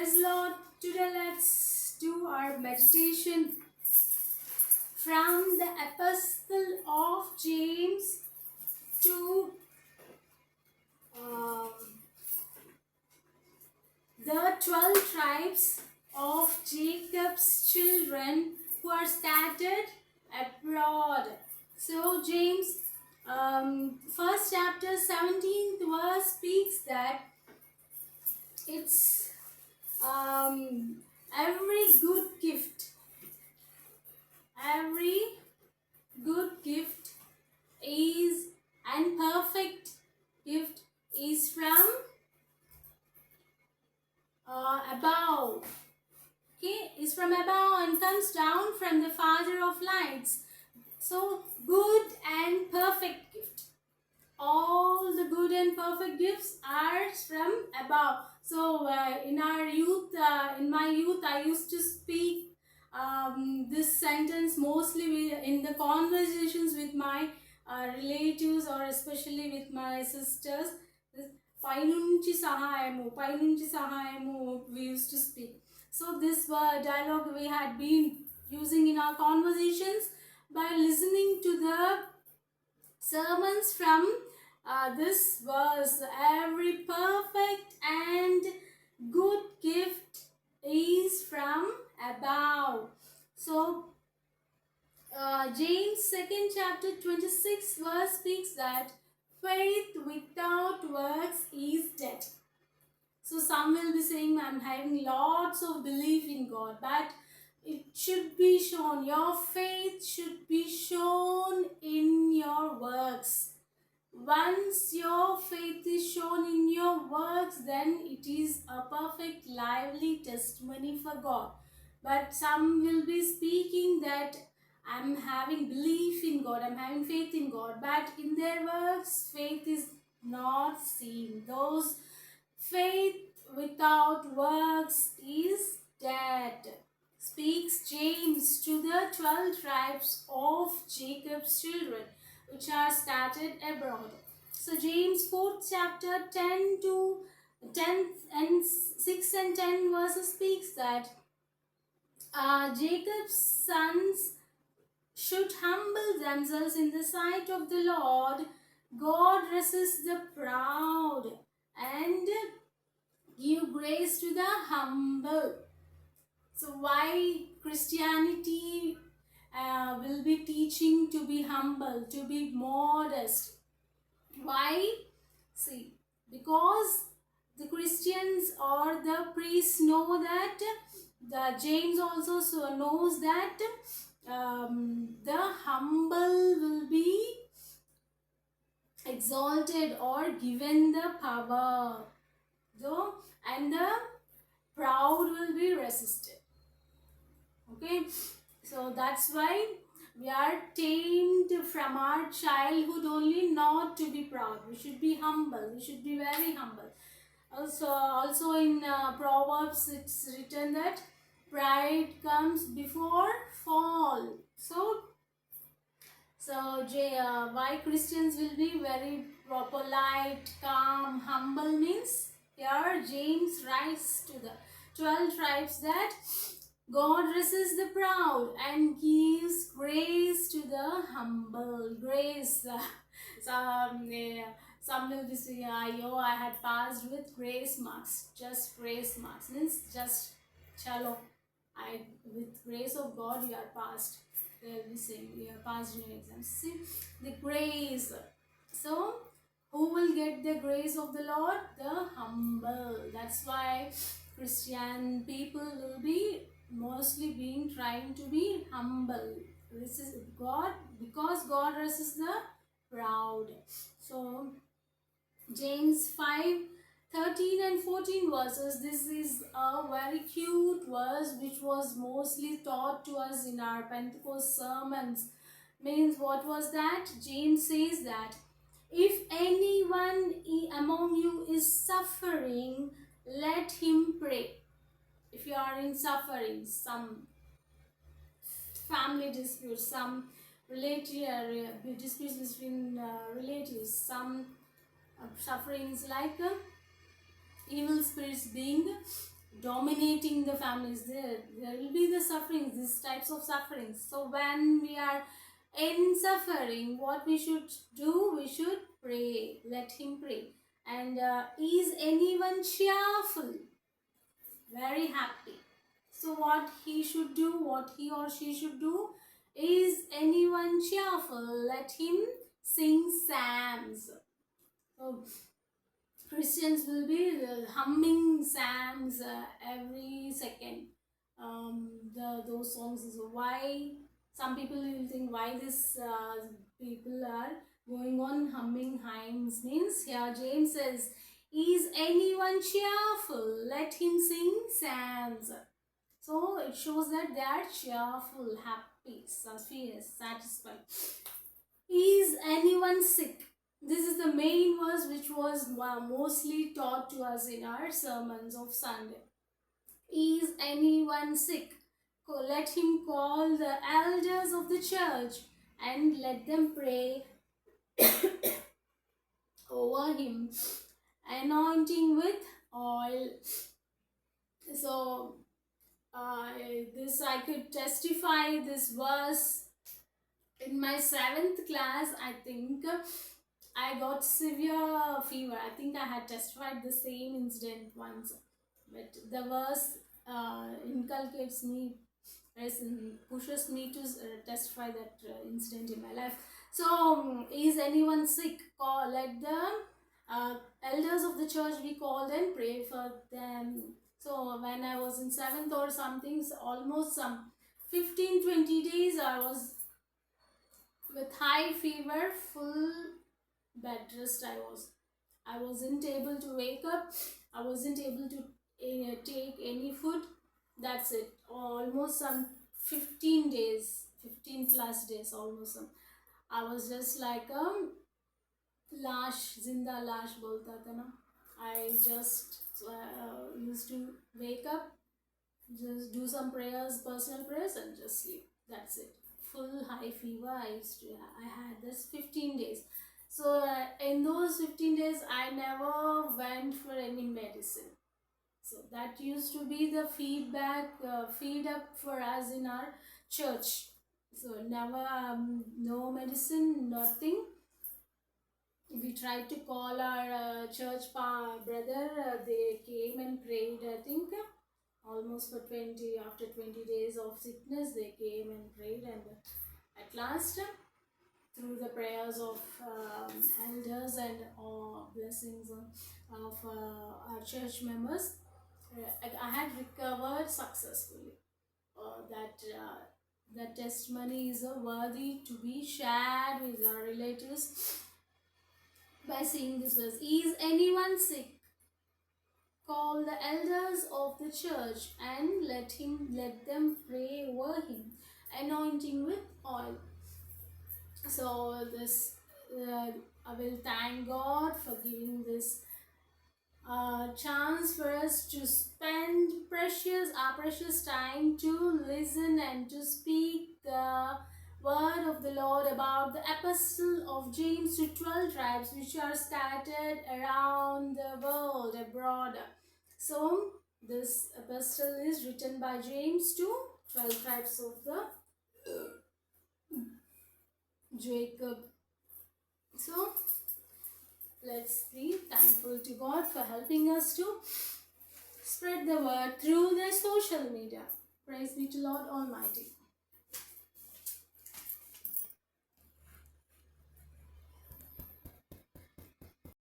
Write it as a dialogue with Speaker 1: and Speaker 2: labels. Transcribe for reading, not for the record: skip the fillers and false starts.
Speaker 1: Praise Lord. Today let's do our meditation from the Epistle of James to the 12 tribes of Jacob's children who are scattered abroad. So James, first chapter 17th verse speaks that it's every good gift is and perfect gift is from above. Okay, is from above and comes down from the Father of lights. So good and perfect gift, all the good and perfect gifts are from above. So in my youth I used to speak this sentence mostly in the conversations with my relatives, or especially with my sisters. Painunchi sahayamo we used to speak. So this dialogue we had been using in our conversations by listening to the sermons from this verse. Every perfect and good gift is from above. So James 2nd chapter 26 verse speaks that faith without works is dead. So some will be saying, I'm having lots of belief in God, but it should be shown, your faith should be shown in your works. Once your faith is shown in your works, then it is a perfect lively testimony for God. But some will be speaking that I'm having belief in God, I'm having faith in God, but in their works faith is not seen. Those faith without works is dead, speaks James to the 12 tribes of Jacob's children which are scattered abroad. So James 4th chapter 10 to 10 and 6 and 10 verses speaks that Jacob's sons should humble themselves in the sight of the Lord. God resists the proud and give grace to the humble. So why Christianity will be teaching to be humble, to be modest? Why? See, because the Christians or the priests know that, the James also knows that the humble will be exalted or given the power, though, and the proud will be resisted. Okay, so that's why we are tamed from our childhood only not to be proud. We should be humble. We should be very humble. Also in Proverbs it's written that pride comes before fall. So why Christians will be very polite, calm, humble means here James writes to the 12 tribes that God resists the proud and gives grace to the humble. Grace. Some will be saying, I had passed with grace marks. Just grace marks means just chalo. With grace of God you are passed. They will be saying you are passed in your exams. See the grace. So who will get the grace of the Lord? The humble. That's why Christian people will be mostly trying to be humble. This is God, because God resists the proud. So James 5:13 and 14 verses. This is a very cute verse which was mostly taught to us in our Pentecost sermons. Means what was that? James says that if anyone among you is suffering, let him pray. If you are in suffering, some family disputes, some disputes between relatives, some sufferings like evil spirits being dominating the families. There will be the sufferings, these types of sufferings. So when we are in suffering, what we should do? We should pray. Let him pray. And is anyone cheerful? Very happy. So what he should do, what he or she should do, is anyone cheerful? Let him sing psalms. So Christians will be humming psalms every second. Those songs is why some people will think why this people are going on humming hymns. Means here James says, is anyone cheerful? Let him sing psalms. So it shows that they are cheerful, happy, satisfied. Is anyone sick? This is the main verse which was mostly taught to us in our sermons of Sunday. Is anyone sick? Let him call the elders of the church and let them pray over him, anointing with oil. So this I could testify this verse in my 7th class. I think I got severe fever. I think I had testified the same incident once, but the verse inculcates me, pushes me to testify that incident in my life. So is anyone sick? Let the elders of the church be called and pray for them. So when I was in 7th or something, so almost some 15-20 days I was with high fever, full bed rest. I wasn't able to wake up. I wasn't able to take any food. That's it. Almost some 15 days, 15 plus days almost. I was just like lash, zinda lash bolta tha na. I just used to wake up, just do some prayers, personal prayers, and just sleep. That's it. Full high fever. I had this 15 days. So in those 15 days, I never went for any medicine. So that used to be the feed up for us in our church. So never, no medicine, nothing. We tried to call our church brother. They came and prayed. I think almost for 20, after 20 days of sickness, they came and prayed, and at last, through the prayers of elders and blessings of our church members, I had recovered successfully. That testimony is worthy to be shared with our relatives by saying this verse. Is anyone sick? Call the elders of the church and let them pray over him, anointing with oil. So this I will thank God for giving this chance for us to spend our precious time to listen and to speak the word of the Lord about the epistle of James to 12 tribes which are scattered around the world abroad. So this epistle is written by James to 12 tribes of the Jacob. So let's be thankful to God for helping us to spread the word through the social media. Praise be to Lord Almighty.